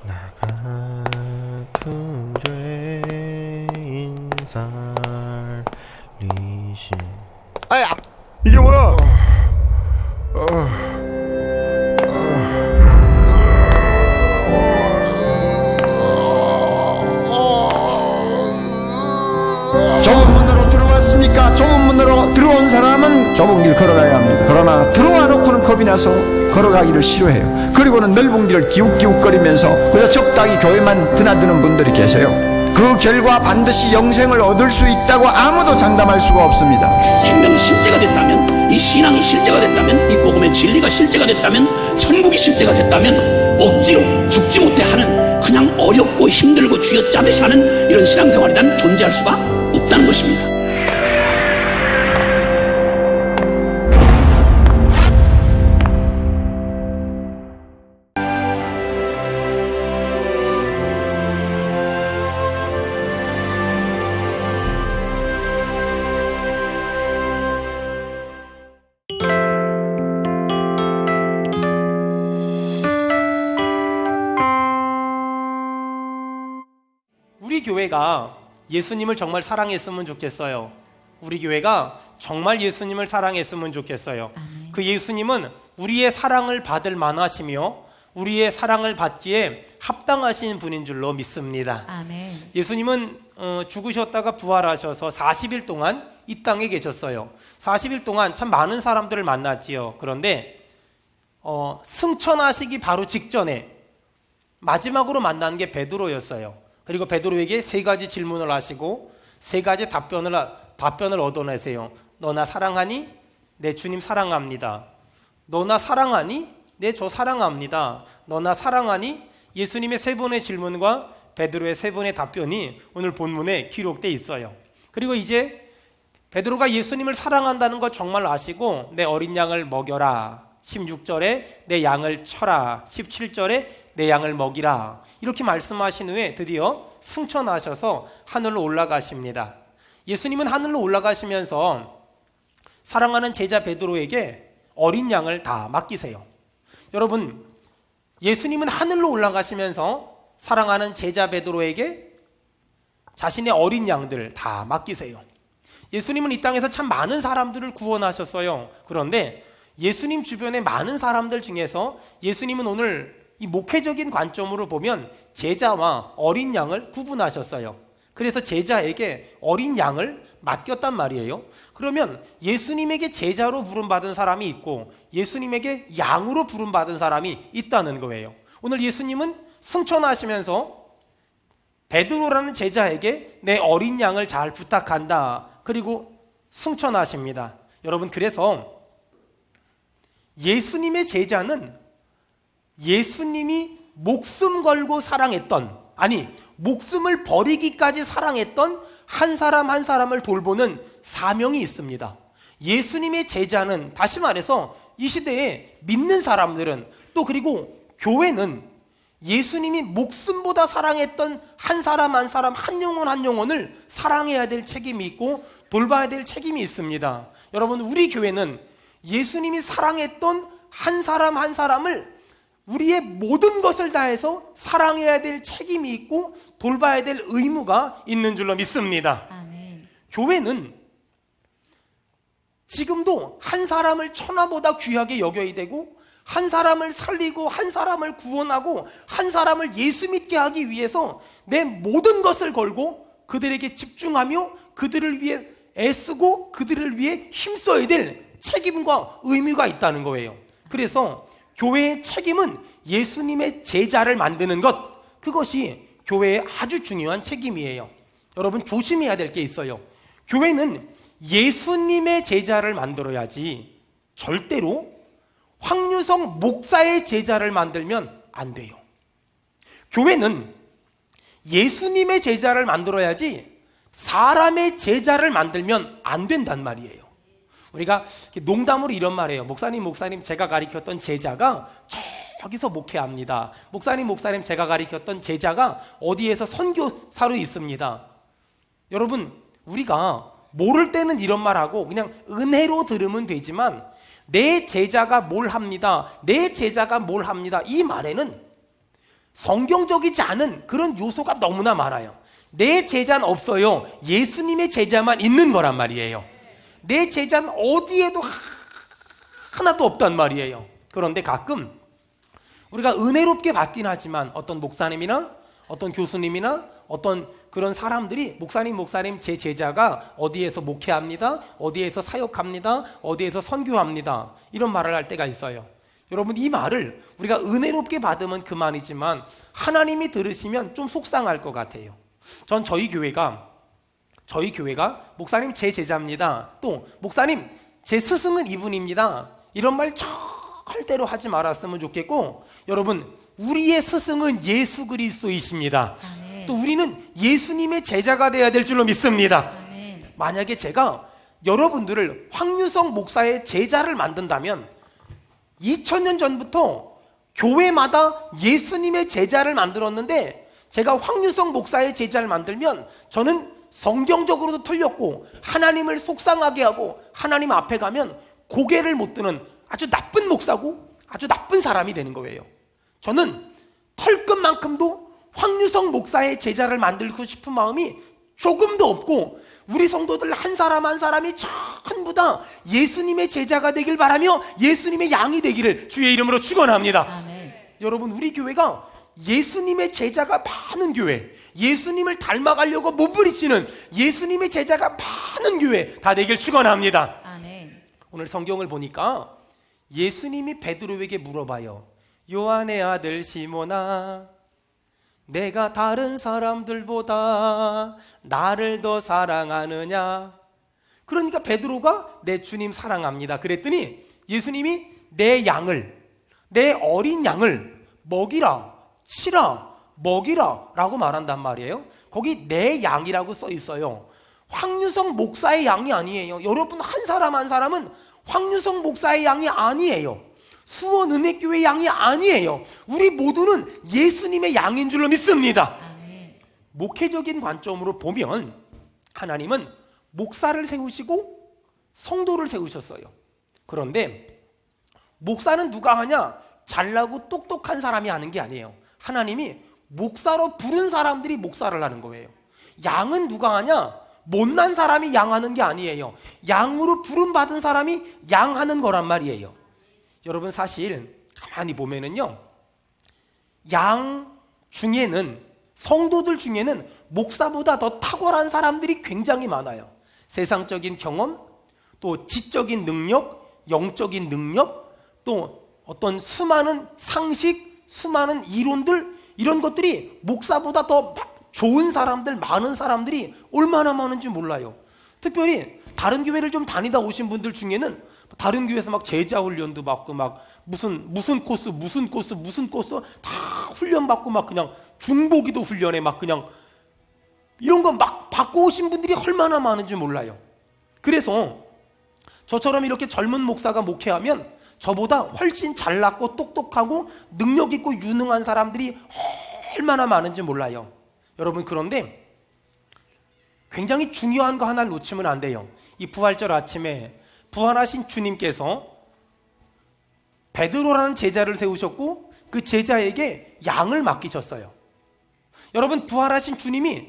나 같은 죄인 살리신. 아야, 이게 뭐야? 좁은 문으로 들어왔습니까? 좁은 문으로 들어온 사람은 좁은 길 걸어가야 합니다. 그러나 들어와 놓고는 겁이 나서 걸어가기를 싫어해요. 그리고는 넓은 길을 기웃기웃거리면서 그래서 적당히 교회만 드나드는 분들이 계세요. 그 결과 반드시 영생을 얻을 수 있다고 아무도 장담할 수가 없습니다. 생명이 실제가 됐다면, 이 신앙이 실제가 됐다면, 이 복음의 진리가 실제가 됐다면, 천국이 실제가 됐다면 억지로 죽지 못해 하는, 그냥 어렵고 힘들고 쥐어짜듯이 하는 이런 신앙생활이란 존재할 수가 없다는 것입니다. 우리 교회가 예수님을 정말 사랑했으면 좋겠어요. 우리 교회가 정말 예수님을 사랑했으면 좋겠어요. 아멘. 그 예수님은 우리의 사랑을 받을 만하시며 우리의 사랑을 받기에 합당하신 분인 줄로 믿습니다. 아멘. 예수님은 죽으셨다가 부활하셔서 40일 동안 이 땅에 계셨어요. 40일 동안 참 많은 사람들을 만났지요. 그런데 승천하시기 바로 직전에 마지막으로 만난 게 베드로였어요. 그리고 베드로에게 세 가지 질문을 하시고 세 가지 답변을 얻어내세요. 너나 사랑하니? 내 주님 사랑합니다. 너나 사랑하니? 네, 저 사랑합니다. 너나 사랑하니? 예수님의 세 번의 질문과 베드로의 세 번의 답변이 오늘 본문에 기록되어 있어요. 그리고 이제 베드로가 예수님을 사랑한다는 걸 정말 아시고 내 어린 양을 먹여라. 16절에 내 양을 쳐라. 17절에 내 양을 먹이라. 이렇게 말씀하신 후에 드디어 승천하셔서 하늘로 올라가십니다. 예수님은 하늘로 올라가시면서 사랑하는 제자 베드로에게 어린 양을 다 맡기세요. 여러분, 예수님은 하늘로 올라가시면서 사랑하는 제자 베드로에게 자신의 어린 양들 다 맡기세요. 예수님은 이 땅에서 참 많은 사람들을 구원하셨어요. 그런데 예수님 주변의 많은 사람들 중에서 예수님은 오늘 이 목회적인 관점으로 보면 제자와 어린 양을 구분하셨어요. 그래서 제자에게 어린 양을 맡겼단 말이에요. 그러면 예수님에게 제자로 부름받은 사람이 있고 예수님에게 양으로 부름받은 사람이 있다는 거예요. 오늘 예수님은 승천하시면서 베드로라는 제자에게 내 어린 양을 잘 부탁한다. 그리고 승천하십니다. 여러분, 그래서 예수님의 제자는 예수님이 목숨 걸고 사랑했던, 아니 목숨을 버리기까지 사랑했던 한 사람 한 사람을 돌보는 사명이 있습니다. 예수님의 제자는, 다시 말해서 이 시대에 믿는 사람들은, 또 그리고 교회는 예수님이 목숨보다 사랑했던 한 사람 한 사람, 한 영혼 한 영혼을 사랑해야 될 책임이 있고 돌봐야 될 책임이 있습니다. 여러분, 우리 교회는 예수님이 사랑했던 한 사람 한 사람을 우리의 모든 것을 다해서 사랑해야 될 책임이 있고 돌봐야 될 의무가 있는 줄로 믿습니다. 아멘. 교회는 지금도 한 사람을 천하보다 귀하게 여겨야 되고 한 사람을 살리고 한 사람을 구원하고 한 사람을 예수 믿게 하기 위해서 내 모든 것을 걸고 그들에게 집중하며 그들을 위해 애쓰고 그들을 위해 힘써야 될 책임과 의무가 있다는 거예요. 그래서 교회의 책임은 예수님의 제자를 만드는 것, 그것이 교회의 아주 중요한 책임이에요. 여러분, 조심해야 될 게 있어요. 교회는 예수님의 제자를 만들어야지 절대로 황유성 목사의 제자를 만들면 안 돼요. 교회는 예수님의 제자를 만들어야지 사람의 제자를 만들면 안 된단 말이에요. 우리가 농담으로 이런 말이에요. 목사님 제가 가르쳤던 제자가 저기서 목회합니다. 목사님 제가 가르쳤던 제자가 어디에서 선교사로 있습니다. 여러분, 우리가 모를 때는 이런 말하고 그냥 은혜로 들으면 되지만 내 제자가 뭘 합니다, 내 제자가 뭘 합니다, 이 말에는 성경적이지 않은 그런 요소가 너무나 많아요. 내 제자는 없어요. 예수님의 제자만 있는 거란 말이에요. 내 제자는 어디에도 하나도 없단 말이에요. 그런데 가끔 우리가 은혜롭게 받긴 하지만 어떤 목사님이나 어떤 교수님이나 어떤 그런 사람들이 목사님 제 제자가 어디에서 목회합니다, 어디에서 사역합니다, 어디에서 선교합니다, 이런 말을 할 때가 있어요. 여러분, 이 말을 우리가 은혜롭게 받으면 그만이지만 하나님이 들으시면 좀 속상할 것 같아요. 전 저희 교회가 목사님 제 제자입니다, 또 목사님 제 스승은 이분입니다, 이런 말 절대로 하지 말았으면 좋겠고, 여러분, 우리의 스승은 예수 그리스도이십니다. 아멘. 또 우리는 예수님의 제자가 되어야 될 줄로 믿습니다. 아멘. 만약에 제가 여러분들을 황유성 목사의 제자를 만든다면 2000년 전부터 교회마다 예수님의 제자를 만들었는데, 제가 황유성 목사의 제자를 만들면 저는 성경적으로도 틀렸고 하나님을 속상하게 하고 하나님 앞에 가면 고개를 못 드는 아주 나쁜 목사고 아주 나쁜 사람이 되는 거예요. 저는 털끝만큼도 황유성 목사의 제자를 만들고 싶은 마음이 조금도 없고, 우리 성도들 한 사람 한 사람이 전부 다 예수님의 제자가 되길 바라며 예수님의 양이 되기를 주의 이름으로 축원합니다. 아멘. 여러분, 우리 교회가 예수님의 제자가 많은 교회, 예수님을 닮아가려고 몸부림치는 예수님의 제자가 많은 교회 다 되길 축원합니다. 아멘. 오늘 성경을 보니까 예수님이 베드로에게 물어봐요. 요한의 아들 시몬아, 내가 다른 사람들보다 나를 더 사랑하느냐? 그러니까 베드로가 내 주님 사랑합니다 그랬더니 예수님이 내 양을, 내 어린 양을 먹이라, 치라, 먹이라 라고 말한단 말이에요. 거기 내 양이라고 써 있어요. 황유성 목사의 양이 아니에요. 여러분, 한 사람 한 사람은 황유성 목사의 양이 아니에요. 수원은혜교회 양이 아니에요. 우리 모두는 예수님의 양인 줄로 믿습니다. 아멘. 목회적인 관점으로 보면 하나님은 목사를 세우시고 성도를 세우셨어요. 그런데 목사는 누가 하냐? 잘나고 똑똑한 사람이 하는 게 아니에요. 하나님이 목사로 부른 사람들이 목사를 하는 거예요. 양은 누가 하냐? 못난 사람이 양하는 게 아니에요. 양으로 부름받은 사람이 양하는 거란 말이에요. 여러분, 사실 가만히 보면은요, 양 중에는, 성도들 중에는 목사보다 더 탁월한 사람들이 굉장히 많아요. 세상적인 경험, 또 지적인 능력, 영적인 능력, 또 어떤 수많은 상식, 수많은 이론들, 이런 것들이 목사보다 더 좋은 사람들, 많은 사람들이 얼마나 많은지 몰라요. 특별히 다른 교회를 좀 다니다 오신 분들 중에는 다른 교회에서 막 제자 훈련도 받고 막 무슨 코스 다 훈련 받고 막 그냥 중보기도 훈련에 막 그냥 이런 거 막 받고 오신 분들이 얼마나 많은지 몰라요. 그래서 저처럼 이렇게 젊은 목사가 목회하면 저보다 훨씬 잘났고 똑똑하고 능력 있고 유능한 사람들이 얼마나 많은지 몰라요. 여러분, 그런데 굉장히 중요한 거 하나를 놓치면 안 돼요. 이 부활절 아침에 부활하신 주님께서 베드로라는 제자를 세우셨고 그 제자에게 양을 맡기셨어요. 여러분, 부활하신 주님이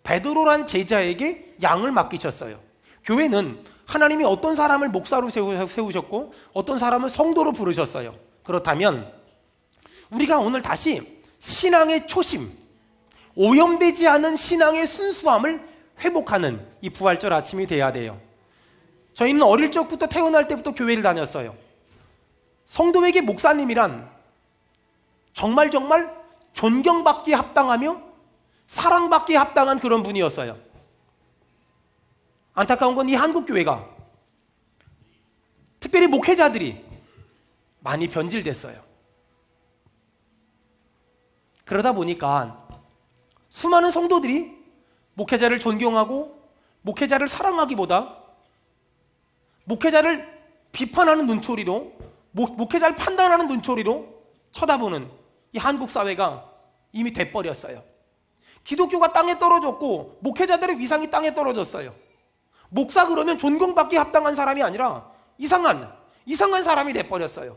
베드로라는 제자에게 양을 맡기셨어요. 교회는 하나님이 어떤 사람을 목사로 세우셨고 어떤 사람을 성도로 부르셨어요. 그렇다면 우리가 오늘 다시 신앙의 초심, 오염되지 않은 신앙의 순수함을 회복하는 이 부활절 아침이 돼야 돼요. 저희는 어릴 적부터, 태어날 때부터 교회를 다녔어요. 성도에게 목사님이란 정말 존경받기에 합당하며 사랑받기에 합당한 그런 분이었어요. 안타까운 건 이 한국 교회가, 특별히 목회자들이 많이 변질됐어요. 그러다 보니까 수많은 성도들이 목회자를 존경하고 목회자를 사랑하기보다 목회자를 비판하는 눈초리로, 목회자를 판단하는 눈초리로 쳐다보는 이 한국 사회가 이미 돼버렸어요. 기독교가 땅에 떨어졌고 목회자들의 위상이 땅에 떨어졌어요. 목사 그러면 존경받기에 합당한 사람이 아니라 이상한 사람이 돼버렸어요.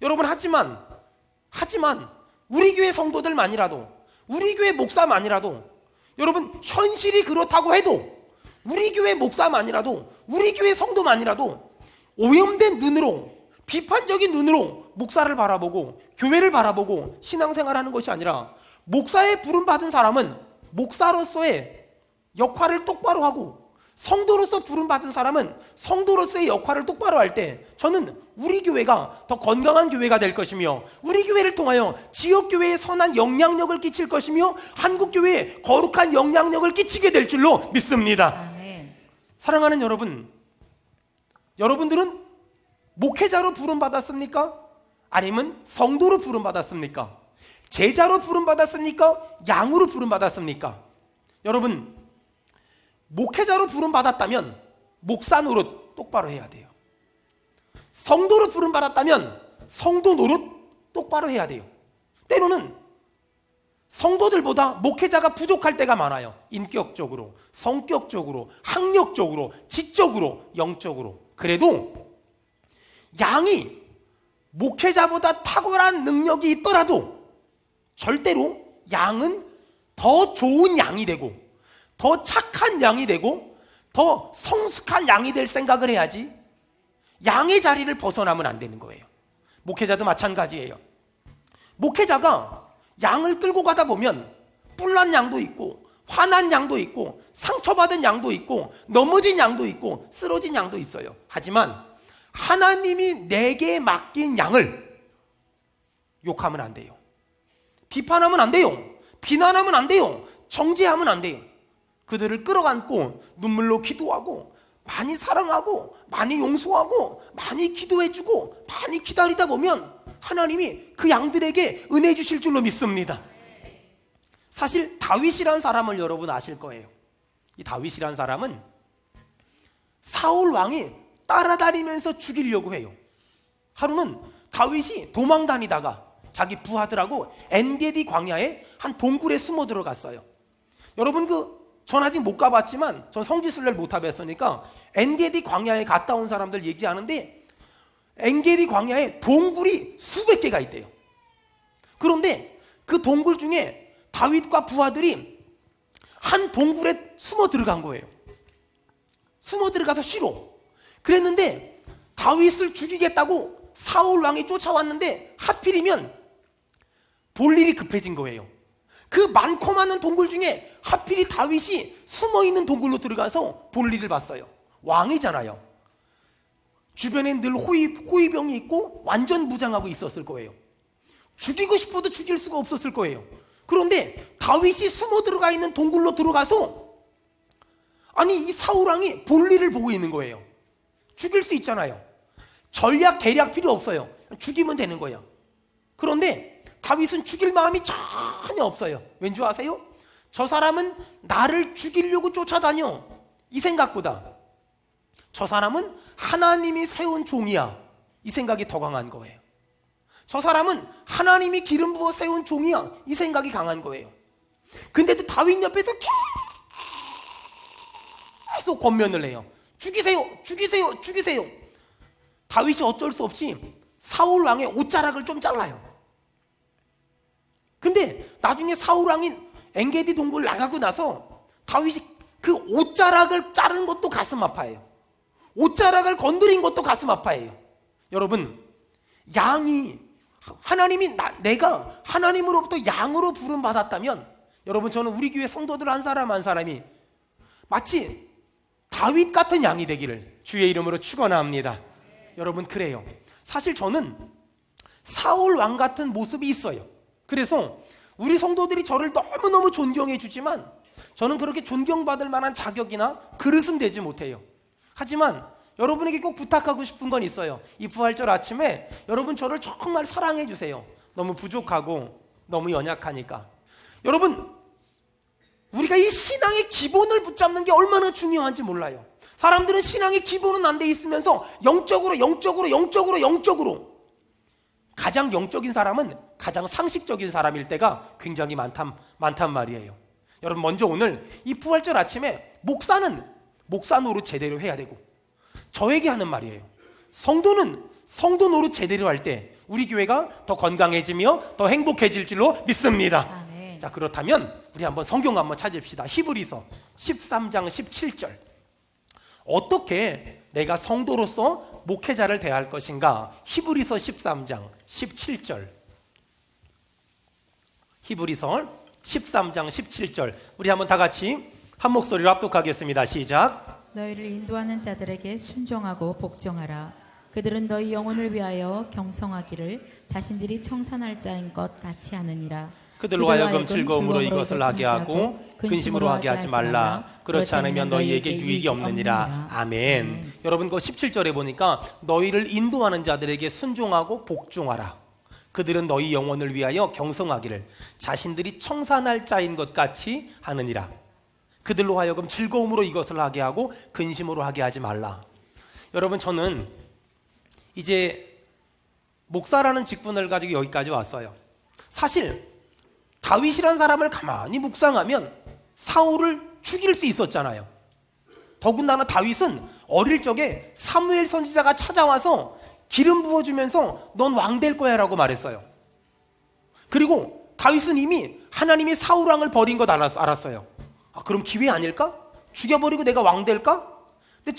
여러분, 하지만 우리 교회 성도들만이라도, 우리 교회 목사만이라도, 여러분 현실이 그렇다고 해도 우리 교회 목사만이라도, 우리 교회 성도만이라도 오염된 눈으로, 비판적인 눈으로 목사를 바라보고 교회를 바라보고 신앙생활하는 것이 아니라, 목사에 부름받은 사람은 목사로서의 역할을 똑바로 하고, 성도로서 부름받은 사람은 성도로서의 역할을 똑바로 할 때, 저는 우리 교회가 더 건강한 교회가 될 것이며, 우리 교회를 통하여 지역교회에 선한 영향력을 끼칠 것이며, 한국교회에 거룩한 영향력을 끼치게 될 줄로 믿습니다. 아멘. 사랑하는 여러분, 여러분들은 목회자로 부름받았습니까? 아니면 성도로 부름받았습니까? 제자로 부름받았습니까? 양으로 부름받았습니까? 여러분, 목회자로 부름받았다면 목사 노릇 똑바로 해야 돼요. 성도로 부름받았다면 성도 노릇 똑바로 해야 돼요. 때로는 성도들보다 목회자가 부족할 때가 많아요. 인격적으로, 성격적으로, 학력적으로, 지적으로, 영적으로. 그래도 양이 목회자보다 탁월한 능력이 있더라도 절대로 양은 더 좋은 양이 되고, 더 착한 양이 되고, 더 성숙한 양이 될 생각을 해야지 양의 자리를 벗어나면 안 되는 거예요. 목회자도 마찬가지예요. 목회자가 양을 끌고 가다 보면 뿔난 양도 있고, 화난 양도 있고, 상처받은 양도 있고, 넘어진 양도 있고, 쓰러진 양도 있어요. 하지만 하나님이 내게 맡긴 양을 욕하면 안 돼요. 비판하면 안 돼요. 비난하면 안 돼요. 정죄하면 안 돼요. 그들을 끌어안고 눈물로 기도하고, 많이 사랑하고, 많이 용서하고, 많이 기도해주고, 많이 기다리다 보면 하나님이 그 양들에게 은혜 주실 줄로 믿습니다. 사실 다윗이란 사람을 여러분 아실 거예요. 이 다윗이란 사람은 사울 왕이 따라다니면서 죽이려고 해요. 하루는 다윗이 도망 다니다가 자기 부하들하고 엔게디 광야에 한 동굴에 숨어 들어갔어요. 여러분 전 아직 못 가봤지만, 전 성지순례를 못 타봤으니까 엔게디 광야에 갔다 온 사람들 얘기하는데, 엔게디 광야에 동굴이 수백 개가 있대요. 그런데 그 동굴 중에 다윗과 부하들이 한 동굴에 숨어 들어간 거예요. 숨어 들어가서 쉬러. 그랬는데 다윗을 죽이겠다고 사울 왕이 쫓아왔는데 하필이면 볼 일이 급해진 거예요. 그 많고 많은 동굴 중에 하필이 다윗이 숨어있는 동굴로 들어가서 볼 일을 봤어요. 왕이잖아요. 주변에 늘 호위병이 있고 완전 무장하고 있었을 거예요. 죽이고 싶어도 죽일 수가 없었을 거예요. 그런데 다윗이 숨어 들어가 있는 동굴로 들어가서, 아니 이 사울왕이 볼 일을 보고 있는 거예요. 죽일 수 있잖아요. 전략 계략 필요 없어요. 죽이면 되는 거예요. 그런데 다윗은 죽일 마음이 전혀 없어요. 왠지 아세요? 저 사람은 나를 죽이려고 쫓아다녀, 이 생각보다 저 사람은 하나님이 세운 종이야, 이 생각이 더 강한 거예요. 저 사람은 하나님이 기름 부어 세운 종이야, 이 생각이 강한 거예요. 근데도 다윗 옆에서 계속 권면을 해요. 죽이세요, 죽이세요, 죽이세요. 다윗이 어쩔 수 없이 사울 왕의 옷자락을 좀 잘라요. 근데 나중에 사울 왕이 엔게디 동굴 나가고 나서 다윗이 그 옷자락을 자른 것도 가슴 아파해요. 옷자락을 건드린 것도 가슴 아파해요. 여러분, 양이 내가 하나님으로부터 양으로 부름받았다면, 여러분 저는 우리 교회 성도들 한 사람 한 사람이 마치 다윗 같은 양이 되기를 주의 이름으로 축원합니다. 여러분, 그래요. 사실 저는 사울 왕 같은 모습이 있어요. 그래서 우리 성도들이 저를 너무너무 존경해 주지만 저는 그렇게 존경받을 만한 자격이나 그릇은 되지 못해요. 하지만 여러분에게 꼭 부탁하고 싶은 건 있어요. 이 부활절 아침에 여러분 저를 정말 사랑해 주세요. 너무 부족하고 너무 연약하니까. 여러분, 우리가 이 신앙의 기본을 붙잡는 게 얼마나 중요한지 몰라요. 사람들은 신앙의 기본은 안 돼 있으면서 영적으로 가장 영적인 사람은 가장 상식적인 사람일 때가 굉장히 많단 말이에요. 여러분, 먼저 오늘 이 부활절 아침에 목사는 목사 노릇 제대로 해야 되고, 저에게 하는 말이에요. 성도는 성도 노릇 제대로 할 때 우리 교회가 더 건강해지며 더 행복해질 줄로 믿습니다. 아멘. 자, 그렇다면 우리 한번 성경 한번 찾읍시다. 히브리서 13장 17절. 어떻게 내가 성도로서 목회자를 대할 것인가? 히브리서 13장 17절. 히브리서 13장 17절. 우리 한번 다 같이 한 목소리로 합독하겠습니다. 시작. 너희를 인도하는 자들에게 순종하고 복종하라. 그들은 너희 영혼을 위하여 경성하기를 자신들이 청산할 자인 것 같이 하느니라. 그들로 하여금 즐거움으로 이것을 하게 하고 근심으로 하게 하지 말라. 그렇지 않으면 너희에게 유익이 없느니라. 아멘. 여러분, 그 17절에 보니까 너희를 인도하는 자들에게 순종하고 복종하라. 그들은 너희 영혼을 위하여 경성하기를 자신들이 청산할 자인 것 같이 하느니라. 그들로 하여금 즐거움으로 이것을 하게 하고 근심으로 하게 하지 말라. 여러분, 저는 이제 목사라는 직분을 가지고 여기까지 왔어요. 사실 다윗이란 사람을 가만히 묵상하면 사울을 죽일 수 있었잖아요. 더군다나 다윗은 어릴 적에 사무엘 선지자가 찾아와서 기름 부어주면서 넌 왕 될 거야 라고 말했어요. 그리고 다윗은 이미 하나님이 사울 왕을 버린 것 알았어요. 아, 그럼 기회 아닐까? 죽여버리고 내가 왕 될까? 근데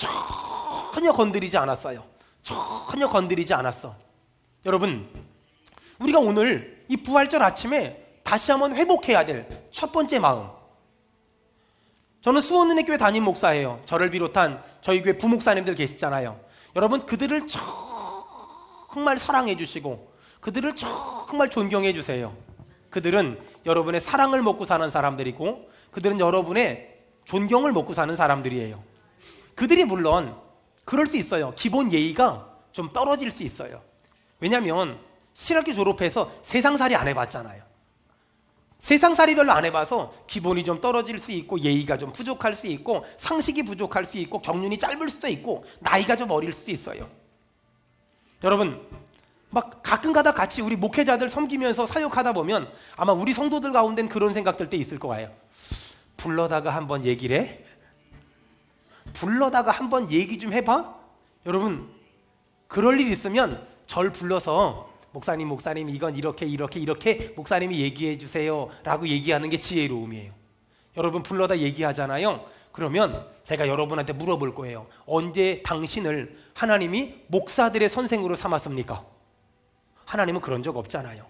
전혀 건드리지 않았어요. 전혀 건드리지 않았어. 여러분, 우리가 오늘 이 부활절 아침에 다시 한번 회복해야 될 첫 번째 마음. 저는 수원은혜교회 담임 목사예요. 저를 비롯한 저희 교회 부목사님들 계시잖아요. 여러분, 그들을 정말 사랑해 주시고 그들을 정말 존경해 주세요. 그들은 여러분의 사랑을 먹고 사는 사람들이고 그들은 여러분의 존경을 먹고 사는 사람들이에요. 그들이 물론 그럴 수 있어요. 기본 예의가 좀 떨어질 수 있어요. 왜냐하면 신학교 졸업해서 세상살이 안 해봤잖아요. 세상살이 별로 안 해봐서 기본이 좀 떨어질 수 있고 예의가 좀 부족할 수 있고 상식이 부족할 수 있고 경륜이 짧을 수도 있고 나이가 좀 어릴 수도 있어요. 여러분, 막 가끔가다 같이 우리 목회자들 섬기면서 사역하다 보면 아마 우리 성도들 가운데는 그런 생각 들 때 있을 거예요. 불러다가 한번 얘기를 해? 불러다가 한번 얘기 좀 해봐? 여러분, 그럴 일 있으면 절 불러서 목사님 이건 이렇게 목사님이 얘기해 주세요 라고 얘기하는 게 지혜로움이에요. 여러분, 불러다 얘기하잖아요. 그러면 제가 여러분한테 물어볼 거예요. 언제 당신을 하나님이 목사들의 선생으로 삼았습니까? 하나님은 그런 적 없잖아요.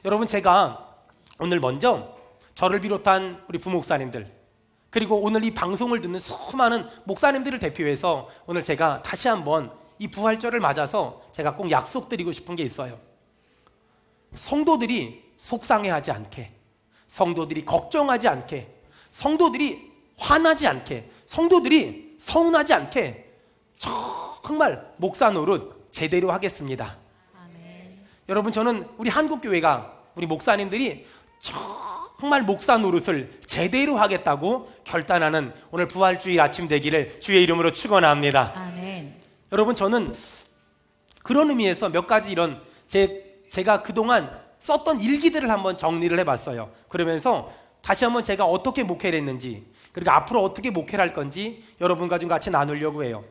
여러분, 제가 오늘 먼저 저를 비롯한 우리 부목사님들 그리고 오늘 이 방송을 듣는 수많은 목사님들을 대표해서 오늘 제가 다시 한번 이 부활절을 맞아서 제가 꼭 약속드리고 싶은 게 있어요. 성도들이 속상해하지 않게, 성도들이 걱정하지 않게, 성도들이 화나지 않게, 성도들이 서운하지 않게 정말 목사 노릇 제대로 하겠습니다. 아멘. 여러분, 저는 우리 한국교회가 우리 목사님들이 정말 목사 노릇을 제대로 하겠다고 결단하는 오늘 부활주일 아침 되기를 주의 이름으로 축원합니다. 아멘. 여러분, 저는 그런 의미에서 몇 가지 이런 제가 그동안 썼던 일기들을 한번 정리를 해봤어요. 그러면서 다시 한번 제가 어떻게 목회를 했는지 그리고 앞으로 어떻게 목회를 할 건지 여러분과 좀 같이 나누려고 해요.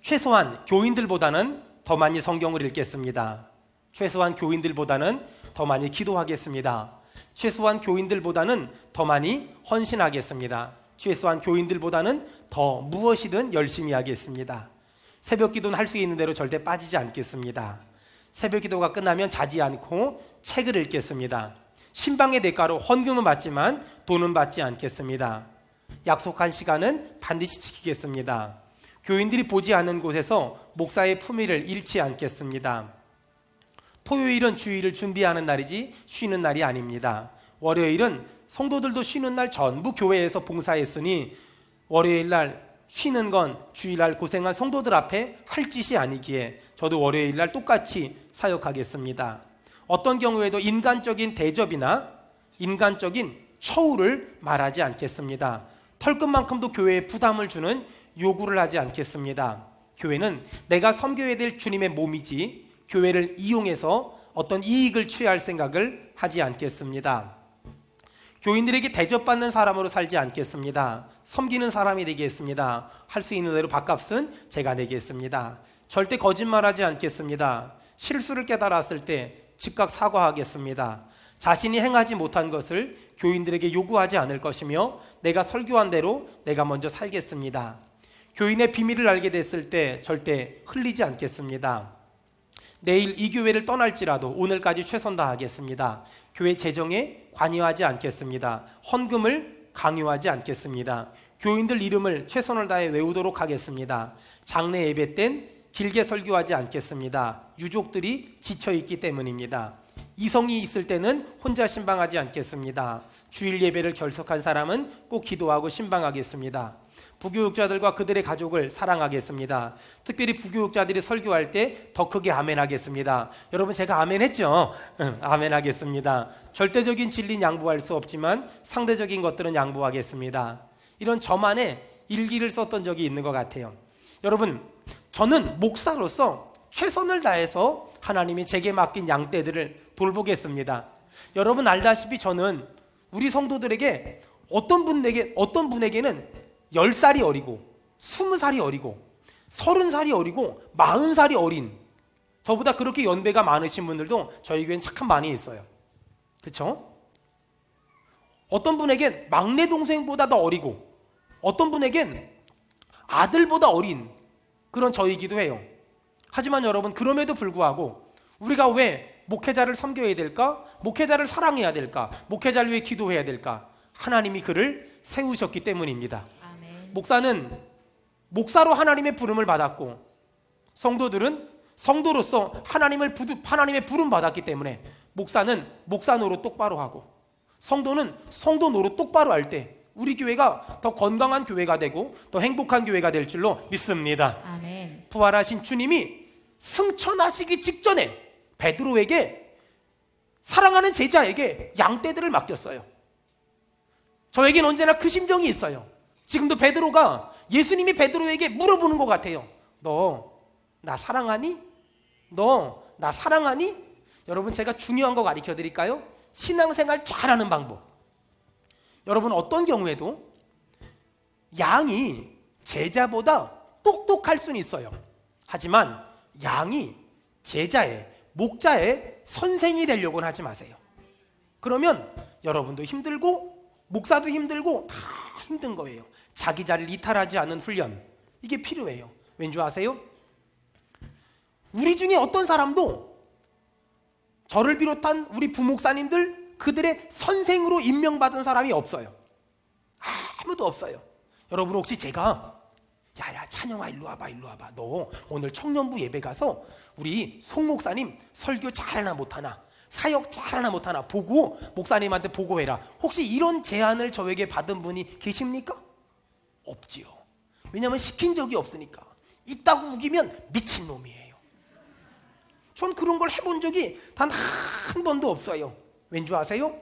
최소한 교인들보다는 더 많이 성경을 읽겠습니다. 최소한 교인들보다는 더 많이 기도하겠습니다. 최소한 교인들보다는 더 많이 헌신하겠습니다. 최소한 교인들보다는 더 무엇이든 열심히 하겠습니다. 새벽 기도는 할 수 있는 대로 절대 빠지지 않겠습니다. 새벽 기도가 끝나면 자지 않고 책을 읽겠습니다. 신방의 대가로 헌금은 받지만 돈은 받지 않겠습니다. 약속한 시간은 반드시 지키겠습니다. 교인들이 보지 않는 곳에서 목사의 품위를 잃지 않겠습니다. 토요일은 주일을 준비하는 날이지 쉬는 날이 아닙니다. 월요일은 성도들도 쉬는 날 전부 교회에서 봉사했으니 월요일 날 쉬는 건 주일날 고생한 성도들 앞에 할 짓이 아니기에 저도 월요일날 똑같이 사역하겠습니다. 어떤 경우에도 인간적인 대접이나 인간적인 처우를 말하지 않겠습니다. 털끝만큼도 교회에 부담을 주는 요구를 하지 않겠습니다. 교회는 내가 섬겨야 될 주님의 몸이지 교회를 이용해서 어떤 이익을 취할 생각을 하지 않겠습니다. 교인들에게 대접받는 사람으로 살지 않겠습니다. 섬기는 사람이 되겠습니다. 할 수 있는 대로 밥값은 제가 내겠습니다. 절대 거짓말하지 않겠습니다. 실수를 깨달았을 때 즉각 사과하겠습니다. 자신이 행하지 못한 것을 교인들에게 요구하지 않을 것이며 내가 설교한 대로 내가 먼저 살겠습니다. 교인의 비밀을 알게 됐을 때 절대 흘리지 않겠습니다. 내일 이 교회를 떠날지라도 오늘까지 최선 다하겠습니다. 교회 재정에 관여하지 않겠습니다. 헌금을 강요하지 않겠습니다. 교인들 이름을 최선을 다해 외우도록 하겠습니다. 장례 예배 땐 길게 설교하지 않겠습니다. 유족들이 지쳐있기 때문입니다. 이성이 있을 때는 혼자 신방하지 않겠습니다. 주일 예배를 결석한 사람은 꼭 기도하고 신방하겠습니다. 부교육자들과 그들의 가족을 사랑하겠습니다. 특별히 부교육자들이 설교할 때 더 크게 아멘하겠습니다. 여러분 제가 아멘했죠? 아멘하겠습니다. 절대적인 진리는 양보할 수 없지만 상대적인 것들은 양보하겠습니다. 이런 저만의 일기를 썼던 적이 있는 것 같아요. 여러분, 저는 목사로서 최선을 다해서 하나님이 제게 맡긴 양떼들을 돌보겠습니다. 여러분 알다시피 저는 우리 성도들에게 어떤 분에게는 10살이 어리고 20살이 어리고 30살이 어리고 40살이 어린, 저보다 그렇게 연배가 많으신 분들도 저희 교회는 참 많이 있어요. 그렇죠? 어떤 분에겐 막내 동생보다 더 어리고 어떤 분에겐 아들보다 어린 그런 저이기도 해요. 하지만 여러분, 그럼에도 불구하고 우리가 왜 목회자를 섬겨야 될까? 목회자를 사랑해야 될까? 목회자를 위해 기도해야 될까? 하나님이 그를 세우셨기 때문입니다. 아멘. 목사는 목사로 하나님의 부름을 받았고, 성도들은 성도로서 하나님의 부름 받았기 때문에 목사는 목사 노릇 똑바로 하고, 성도는 성도 노릇 똑바로 할 때 우리 교회가 더 건강한 교회가 되고 더 행복한 교회가 될 줄로 믿습니다. 아멘. 부활하신 주님이 승천하시기 직전에 베드로에게, 사랑하는 제자에게 양떼들을 맡겼어요. 저에겐 언제나 그 심정이 있어요. 지금도 베드로가, 예수님이 베드로에게 물어보는 것 같아요. 너 나 사랑하니? 너 나 사랑하니? 여러분, 제가 중요한 거 가르쳐 드릴까요? 신앙생활 잘하는 방법. 여러분, 어떤 경우에도 양이 제자보다 똑똑할 수는 있어요. 하지만 양이 제자의, 목자의 선생이 되려고는 하지 마세요. 그러면 여러분도 힘들고 목사도 힘들고 다 힘든 거예요. 자기 자리를 이탈하지 않는 훈련, 이게 필요해요. 왠지 아세요? 우리 중에 어떤 사람도 저를 비롯한 우리 부목사님들, 그들의 선생으로 임명받은 사람이 없어요. 아무도 없어요. 여러분, 혹시 제가 야야 찬영아 일로 와봐, 너 오늘 청년부 예배 가서 우리 송 목사님 설교 잘하나 못하나, 사역 잘하나 못하나 보고 목사님한테 보고해라, 혹시 이런 제안을 저에게 받은 분이 계십니까? 없지요. 왜냐하면 시킨 적이 없으니까. 있다고 우기면 미친놈이에요. 전 그런 걸 해본 적이 단 한 번도 없어요. 왠지 아세요?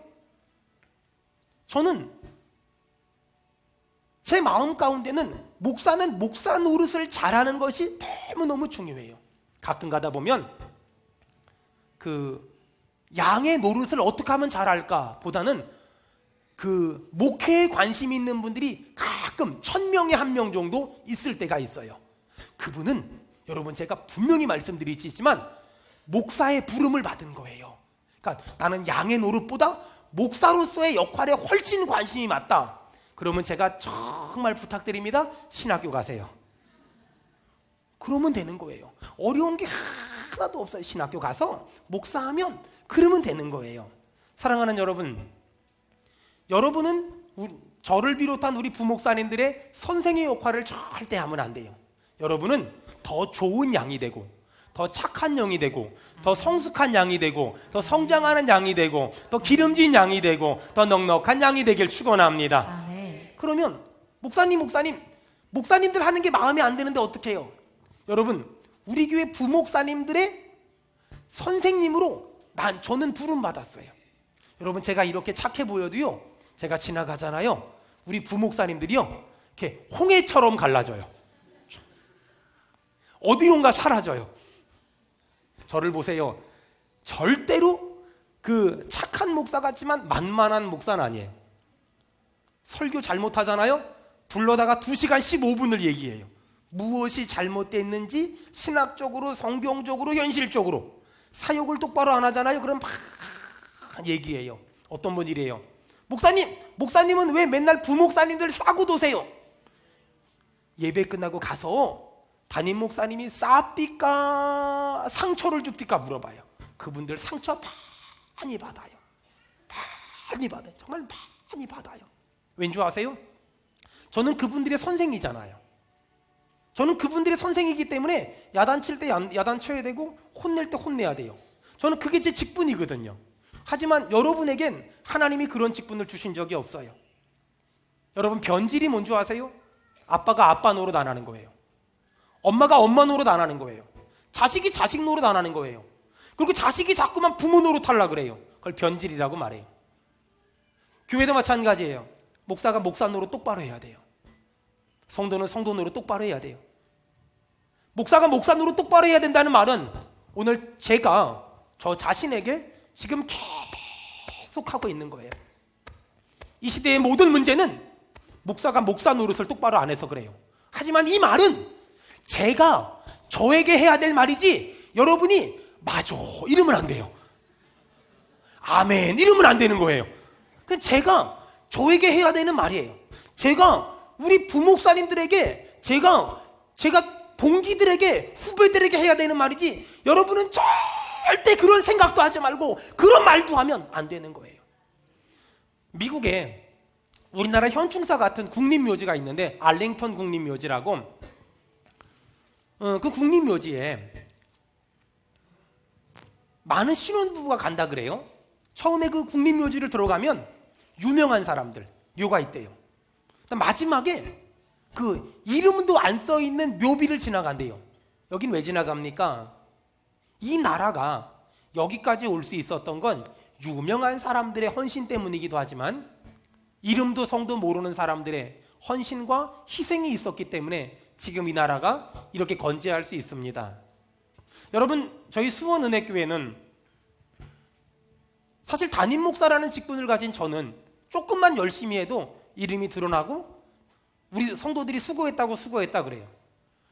저는 제 마음 가운데는 목사는 목사 노릇을 잘하는 것이 너무너무 중요해요. 가끔 가다 보면 그 양의 노릇을 어떻게 하면 잘할까 보다는 그 목회에 관심 있는 분들이 가끔 1000명에 1명 정도 있을 때가 있어요. 그분은 여러분, 제가 분명히 말씀드리지만 목사의 부름을 받은 거예요. 그러니까 나는 양의 노릇보다 목사로서의 역할에 훨씬 관심이 많다. 그러면 제가 정말 부탁드립니다. 신학교 가세요. 그러면 되는 거예요. 어려운 게 하나도 없어요. 신학교 가서 목사하면 그러면 되는 거예요. 사랑하는 여러분, 여러분은 저를 비롯한 우리 부목사님들의 선생의 역할을 절대 하면 안 돼요. 여러분은 더 좋은 양이 되고, 더 착한 영이 되고, 더 성숙한 양이 되고, 더 성장하는 양이 되고, 더 기름진 양이 되고, 더 넉넉한 양이 되길 축원합니다. 아멘. 그러면 목사님들 하는 게 마음에 안 드는데 어떻게 해요? 여러분, 우리 교회 부목사님들의 선생님으로 저는 부름 받았어요. 여러분, 제가 이렇게 착해 보여도요, 제가 지나가잖아요, 우리 부목사님들이요 이렇게 홍해처럼 갈라져요. 어디론가 사라져요. 저를 보세요. 절대로 그 착한 목사 같지만 만만한 목사는 아니에요. 설교 잘못하잖아요, 불러다가 2시간 15분을 얘기해요. 무엇이 잘못됐는지 신학적으로, 성경적으로, 현실적으로. 사역을 똑바로 안 하잖아요. 그럼 막 얘기해요. 어떤 분이래요. 목사님은 왜 맨날 부목사님들 싸고 도세요? 예배 끝나고 가서 담임 목사님이 싸삐까 상처를 줍니까 물어봐요. 그분들 상처 많이 받아요. 많이 받아요. 정말 많이 받아요. 왠지 아세요? 저는 그분들의 선생이잖아요. 저는 그분들의 선생이기 때문에 야단칠 때 야단쳐야 되고 혼낼 때 혼내야 돼요. 저는 그게 제 직분이거든요. 하지만 여러분에겐 하나님이 그런 직분을 주신 적이 없어요. 여러분, 변질이 뭔지 아세요? 아빠가 아빠 노릇 안 하는 거예요. 엄마가 엄마 노릇 안 하는 거예요. 자식이 자식 노릇 안 하는 거예요. 그리고 자식이 자꾸만 부모 노릇 하려고 그래요. 그걸 변질이라고 말해요. 교회도 마찬가지예요. 목사가 목사 노릇 똑바로 해야 돼요. 성도는 성도 노릇 똑바로 해야 돼요. 목사가 목사 노릇 똑바로 해야 된다는 말은 오늘 제가 저 자신에게 지금 계속 하고 있는 거예요. 이 시대의 모든 문제는 목사가 목사 노릇을 똑바로 안 해서 그래요. 하지만 이 말은 제가 저에게 해야 될 말이지 여러분이 맞아 이러면 안 돼요. 아멘 이러면 안 되는 거예요. 그건 제가 저에게 해야 되는 말이에요. 제가 우리 부목사님들에게 제가 동기들에게 후배들에게 해야 되는 말이지 여러분은 절대 그런 생각도 하지 말고 그런 말도 하면 안 되는 거예요. 미국에 우리나라 현충사 같은 국립묘지가 있는데 알링턴 국립묘지라고 그 국립묘지에 많은 신혼부부가 간다 그래요. 처음에 그 국립묘지를 들어가면 유명한 사람들 묘가 있대요. 마지막에 그 이름도 안 써있는 묘비를 지나간대요. 여긴 왜 지나갑니까? 이 나라가 여기까지 올 수 있었던 건 유명한 사람들의 헌신 때문이기도 하지만 이름도 성도 모르는 사람들의 헌신과 희생이 있었기 때문에 지금 이 나라가 이렇게 건재할 수 있습니다. 여러분, 저희 수원은혜교회는 사실 담임 목사라는 직분을 가진 저는 조금만 열심히 해도 이름이 드러나고 우리 성도들이 수고했다 그래요.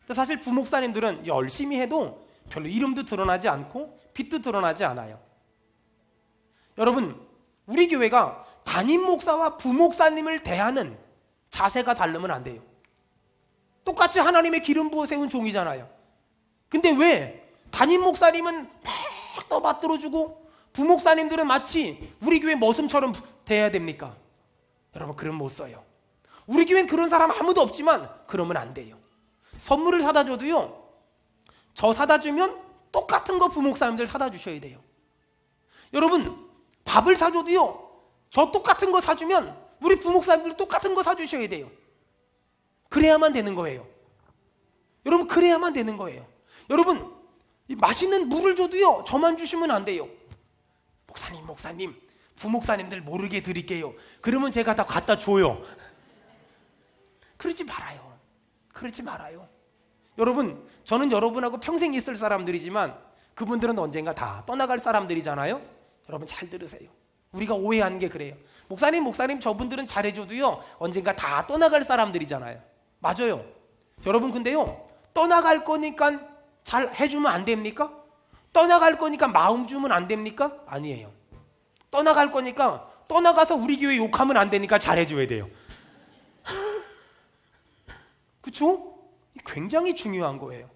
근데 사실 부목사님들은 열심히 해도 별로 이름도 드러나지 않고 빛도 드러나지 않아요. 여러분, 우리 교회가 담임 목사와 부목사님을 대하는 자세가 다르면 안 돼요. 똑같이 하나님의 기름 부어 세운 종이잖아요. 근데 왜 담임 목사님은 막 떠받들어주고 부목사님들은 마치 우리 교회 머슴처럼 대해야 됩니까? 여러분, 그럼 못 써요. 우리 교회는 그런 사람 아무도 없지만 그러면 안 돼요. 선물을 사다 줘도요, 저 사다 주면 똑같은 거 부목사님들 사다 주셔야 돼요. 여러분, 밥을 사줘도요, 저 똑같은 거 사주면 우리 부목사님들 똑같은 거 사주셔야 돼요. 그래야만 되는 거예요. 여러분, 그래야만 되는 거예요. 여러분, 맛있는 물을 줘도요, 저만 주시면 안 돼요. 목사님, 부목사님들 모르게 드릴게요. 그러면 제가 다 갖다 줘요. 그러지 말아요. 여러분, 저는 여러분하고 평생 있을 사람들이지만 그분들은 언젠가 다 떠나갈 사람들이잖아요. 여러분, 잘 들으세요. 우리가 오해하는 게 그래요. 목사님 저분들은 잘해줘도요, 언젠가 다 떠나갈 사람들이잖아요. 맞아요. 여러분, 근데요, 떠나갈 거니까 잘 해주면 안 됩니까? 떠나갈 거니까 마음 주면 안 됩니까? 아니에요. 떠나갈 거니까 떠나가서 우리 교회 욕하면 안 되니까 잘해줘야 돼요. 그렇죠? 굉장히 중요한 거예요.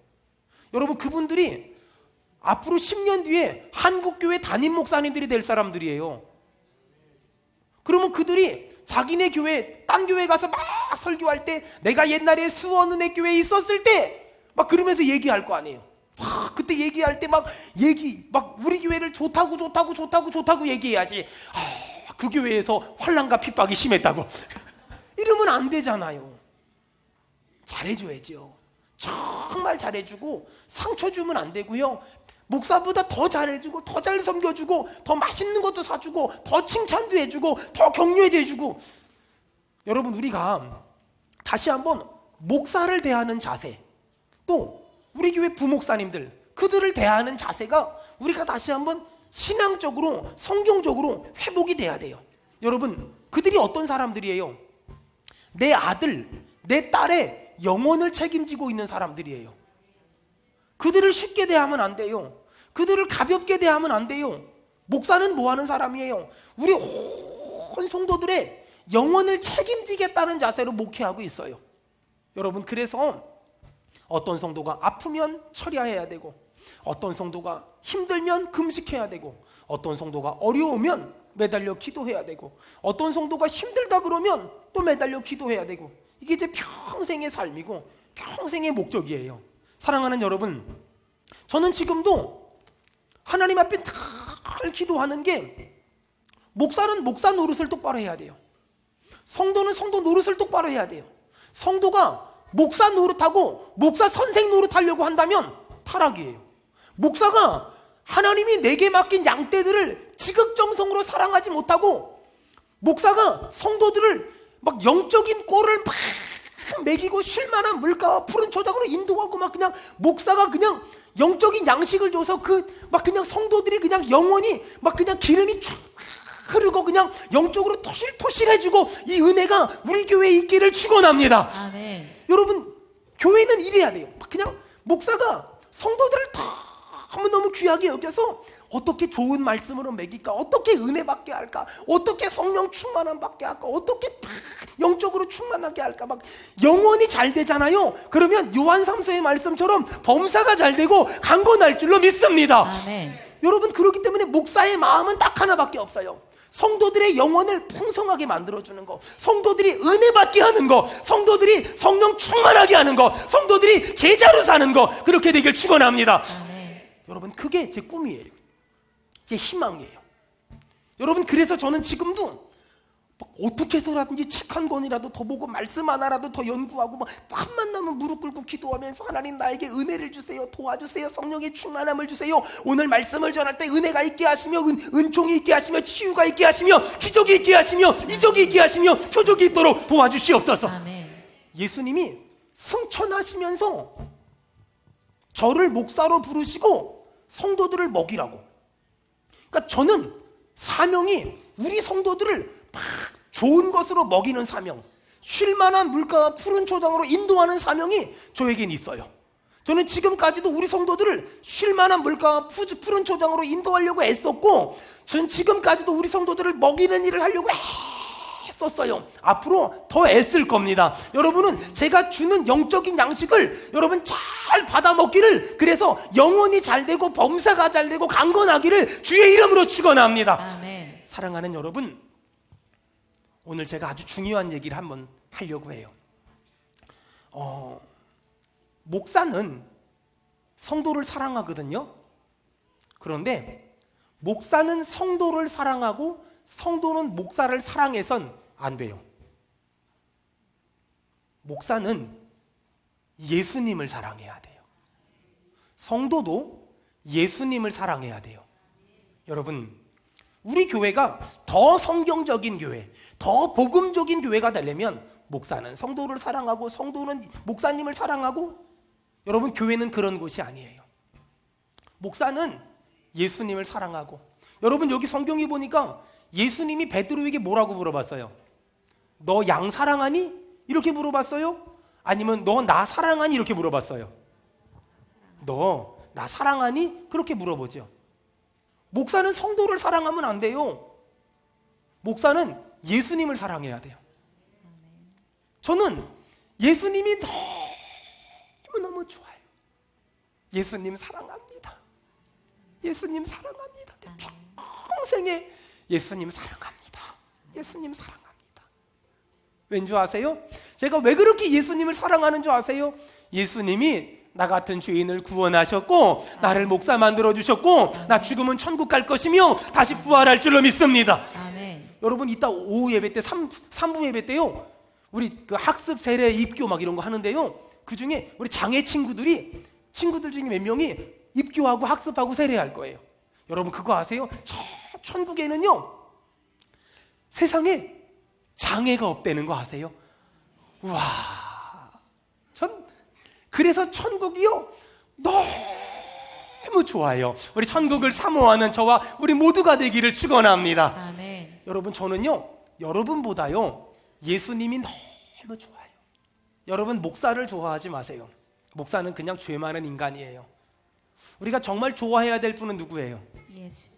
여러분, 그분들이 앞으로 10년 뒤에 한국교회 담임 목사님들이 될 사람들이에요. 그러면 그들이 자기네 교회, 딴 교회 가서 막 설교할 때 얘가 옛날에 수원은혜교회에 있었을 때 막 그러면서 얘기할 거 아니에요. 막 그때 얘기할 때 막 우리 교회를 좋다고 얘기해야지. 그 교회에서 환난과 핍박이 심했다고. 이러면 안 되잖아요. 잘해줘야죠. 정말 잘해주고 상처 주면 안 되고요. 목사보다 더 잘해주고 더 잘 섬겨주고 더 맛있는 것도 사주고 더 칭찬도 해주고 더 격려도 해주고. 여러분, 우리가 다시 한번 목사를 대하는 자세, 또 우리 교회 부목사님들 그들을 대하는 자세가 우리가 다시 한번 신앙적으로 성경적으로 회복이 돼야 돼요. 여러분, 그들이 어떤 사람들이에요? 내 아들, 내 딸의 영혼을 책임지고 있는 사람들이에요. 그들을 쉽게 대하면 안 돼요. 그들을 가볍게 대하면 안 돼요. 목사는 뭐 하는 사람이에요? 우리 온 성도들의 영혼을 책임지겠다는 자세로 목회하고 있어요. 여러분, 그래서 어떤 성도가 아프면 처리해야 되고, 어떤 성도가 힘들면 금식해야 되고, 어떤 성도가 어려우면 매달려 기도해야 되고, 어떤 성도가 힘들다 그러면 또 매달려 기도해야 되고, 이게 이제 평생의 삶이고 평생의 목적이에요. 사랑하는 여러분, 저는 지금도 하나님 앞에 늘 기도하는 게, 목사는 목사 노릇을 똑바로 해야 돼요. 성도는 성도 노릇을 똑바로 해야 돼요. 성도가 목사 노릇하고 목사 선생 노릇하려고 한다면 타락이에요. 목사가 하나님이 내게 맡긴 양떼들을 지극정성으로 사랑하지 못하고, 목사가 성도들을 막 영적인 꼴을 막 먹이고 쉴만한 물가와 푸른 초장으로 인도하고, 막 그냥 목사가 그냥 영적인 양식을 줘서 막 그냥 성도들이 그냥 영혼이 막 그냥 기름이 쫙 흐르고 그냥 영적으로 토실토실해지고, 이 은혜가 우리 교회에 있기를 축원합니다. 아멘. 여러분, 교회는 이래야 돼요. 막 그냥 목사가 성도들을 너무너무 귀하게 여겨서 어떻게 좋은 말씀으로 먹일까, 어떻게 은혜 받게 할까, 어떻게 성령 충만함 받게 할까, 어떻게 영적으로 충만하게 할까, 막 영혼이 잘 되잖아요. 그러면 요한 3서의 말씀처럼 범사가 잘 되고 강건할 줄로 믿습니다. 아멘. 여러분, 그렇기 때문에 목사의 마음은 딱 하나밖에 없어요. 성도들의 영혼을 풍성하게 만들어주는 거, 성도들이 은혜 받게 하는 거, 성도들이 성령 충만하게 하는 거, 성도들이 제자로 사는 거, 그렇게 되길 축원합니다. 아멘. 여러분, 그게 제 꿈이에요. 제 희망이에요. 여러분, 그래서 저는 지금도 어떻게 해서라든지 책 한 권이라도 더 보고 말씀 하나라도 더 연구하고, 막 탐만 나면 무릎 꿇고 기도하면서, 하나님 나에게 은혜를 주세요, 도와주세요, 성령의 충만함을 주세요, 오늘 말씀을 전할 때 은혜가 있게 하시며, 은총이 있게 하시며, 치유가 있게 하시며, 기적이 있게 하시며, 이적이 있게 하시며, 표적이 있도록 도와주시옵소서. 아멘. 예수님이 승천하시면서 저를 목사로 부르시고 성도들을 먹이라고. 그러니까 저는 사명이 우리 성도들을 막 좋은 것으로 먹이는 사명, 쉴만한 물가와 푸른 초장으로 인도하는 사명이 저에겐 있어요. 저는 지금까지도 우리 성도들을 쉴만한 물가와 푸른 초장으로 인도하려고 애썼고, 저는 지금까지도 우리 성도들을 먹이는 일을 하려고 애썼어요. 앞으로 더 애쓸 겁니다. 여러분은 제가 주는 영적인 양식을 여러분 잘 받아 먹기를, 그래서 영혼이 잘 되고 범사가 잘 되고 강건하기를 주의 이름으로 축원합니다. 아멘. 사랑하는 여러분, 오늘 제가 아주 중요한 얘기를 한번 하려고 해요. 목사는 성도를 사랑하거든요. 그런데 목사는 성도를 사랑하고 성도는 목사를 사랑해선 안 돼요. 목사는 예수님을 사랑해야 돼요. 성도도 예수님을 사랑해야 돼요. 여러분, 우리 교회가 더 성경적인 교회, 더 복음적인 교회가 되려면 목사는 성도를 사랑하고 성도는 목사님을 사랑하고, 여러분, 교회는 그런 곳이 아니에요. 목사는 예수님을 사랑하고, 여러분, 여기 성경에 보니까 예수님이 베드로에게 뭐라고 물어봤어요? 너 양 사랑하니? 이렇게 물어봤어요? 아니면 너 나 사랑하니? 이렇게 물어봤어요? 너 나 사랑하니? 그렇게 물어보죠. 목사는 성도를 사랑하면 안 돼요. 목사는 예수님을 사랑해야 돼요. 저는 예수님이 너무너무 좋아요. 예수님 사랑합니다. 예수님 사랑합니다. 내 평생에 예수님 사랑합니다. 예수님 사랑합니다. 왠지 아세요? 제가 왜 그렇게 예수님을 사랑하는 줄 아세요? 예수님이 나 같은 죄인을 구원하셨고, 나를 목사 만들어 주셨고, 나 죽으면 천국 갈 것이며 다시 부활할 줄로 믿습니다. 아멘. 여러분, 이따 오후 예배 때 3부 예배 때요, 우리 그 학습 세례 입교 막 이런 거 하는데요, 그 중에 우리 장애 친구들 중에 몇 명이 입교하고 학습하고 세례할 거예요. 여러분, 그거 아세요? 저 천국에는요 세상에 장애가 없다는 거 아세요? 와, 그래서 천국이요 너무 좋아요. 우리 천국을 사모하는 저와 우리 모두가 되기를 축원합니다. 아멘. 여러분, 저는요 여러분보다요 예수님이 너무 좋아요. 여러분, 목사를 좋아하지 마세요. 목사는 그냥 죄 많은 인간이에요. 우리가 정말 좋아해야 될 분은 누구예요? 예수님.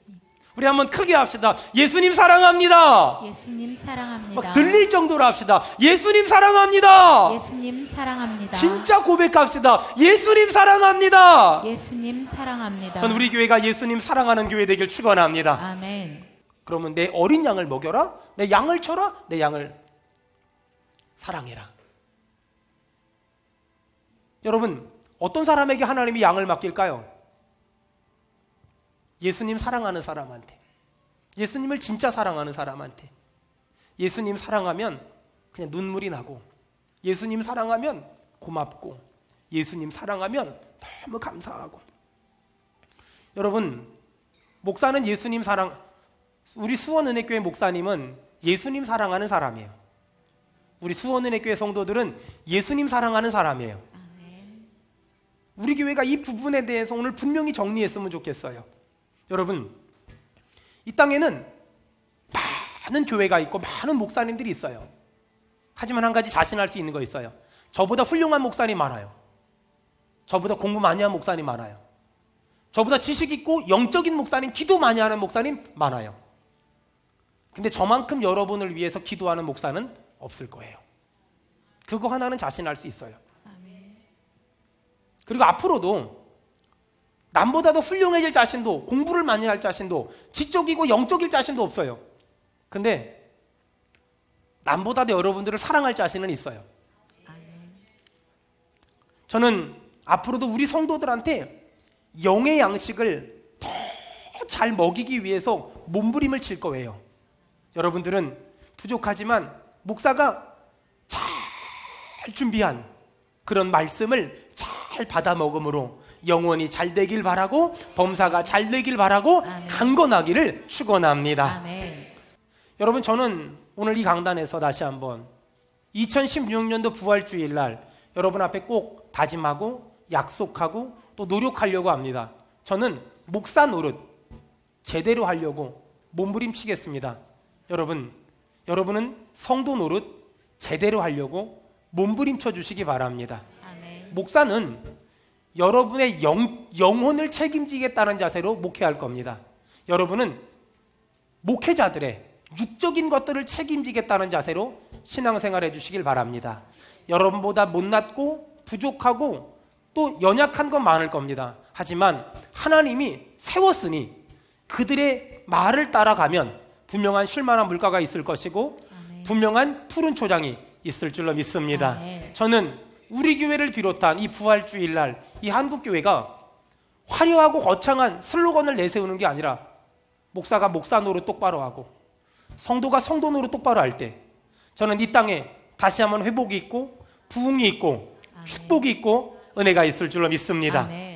우리 한번 크게 합시다. 예수님 사랑합니다. 예수님 사랑합니다. 막 들릴 정도로 합시다. 예수님 사랑합니다. 예수님 사랑합니다. 진짜 고백합시다. 예수님 사랑합니다. 예수님 사랑합니다. 전 우리 교회가 예수님 사랑하는 교회 되길 축원합니다. 아멘. 그러면 내 어린 양을 먹여라. 내 양을 쳐라. 내 양을 사랑해라. 여러분, 어떤 사람에게 하나님이 양을 맡길까요? 예수님 사랑하는 사람한테, 예수님을 진짜 사랑하는 사람한테. 예수님 사랑하면 그냥 눈물이 나고, 예수님 사랑하면 고맙고, 예수님 사랑하면 너무 감사하고. 여러분, 목사는 예수님 사랑, 우리 수원은혜교회 목사님은 예수님 사랑하는 사람이에요. 우리 수원은혜교회 성도들은 예수님 사랑하는 사람이에요. 우리 교회가 이 부분에 대해서 오늘 분명히 정리했으면 좋겠어요. 여러분, 이 땅에는 많은 교회가 있고 많은 목사님들이 있어요. 하지만 한 가지 자신할 수 있는 거 있어요. 저보다 훌륭한 목사님 많아요. 저보다 공부 많이 한 목사님 많아요. 저보다 지식 있고 영적인 목사님, 기도 많이 하는 목사님 많아요. 근데 저만큼 여러분을 위해서 기도하는 목사는 없을 거예요. 그거 하나는 자신할 수 있어요. 그리고 앞으로도 남보다 더 훌륭해질 자신도, 공부를 많이 할 자신도, 지적이고 영적일 자신도 없어요. 근데 남보다 더 여러분들을 사랑할 자신은 있어요. 저는 앞으로도 우리 성도들한테 영의 양식을 더 잘 먹이기 위해서 몸부림을 칠 거예요. 여러분들은 부족하지만 목사가 잘 준비한 그런 말씀을 잘 받아 먹음으로 영원히 잘 되길 바라고, 범사가 잘 되길 바라고, 아멘. 강건하기를 축원합니다. 아멘. 여러분, 저는 오늘 이 강단에서 다시 한번 2016년도 부활주일날 여러분 앞에 꼭 다짐하고 약속하고 또 노력하려고 합니다. 저는 목사 노릇 제대로 하려고 몸부림치겠습니다. 여러분은 성도 노릇 제대로 하려고 몸부림쳐 주시기 바랍니다. 아멘. 목사는 여러분의 영혼을 책임지겠다는 자세로 목회할 겁니다. 여러분은 목회자들의 육적인 것들을 책임지겠다는 자세로 신앙생활 해주시길 바랍니다. 여러분보다 못났고 부족하고 또 연약한 건 많을 겁니다. 하지만 하나님이 세웠으니 그들의 말을 따라가면 분명한 쉴만한 물가가 있을 것이고, 아멘. 분명한 푸른 초장이 있을 줄로 믿습니다. 아멘. 저는 우리 교회를 비롯한 이 부활주일날 이 한국교회가 화려하고 거창한 슬로건을 내세우는 게 아니라 목사가 목사 노릇 똑바로 하고 성도가 성도 노릇 똑바로 할 때 저는 이 땅에 다시 한번 회복이 있고 부흥이 있고 아멘. 축복이 있고 은혜가 있을 줄로 믿습니다. 아멘.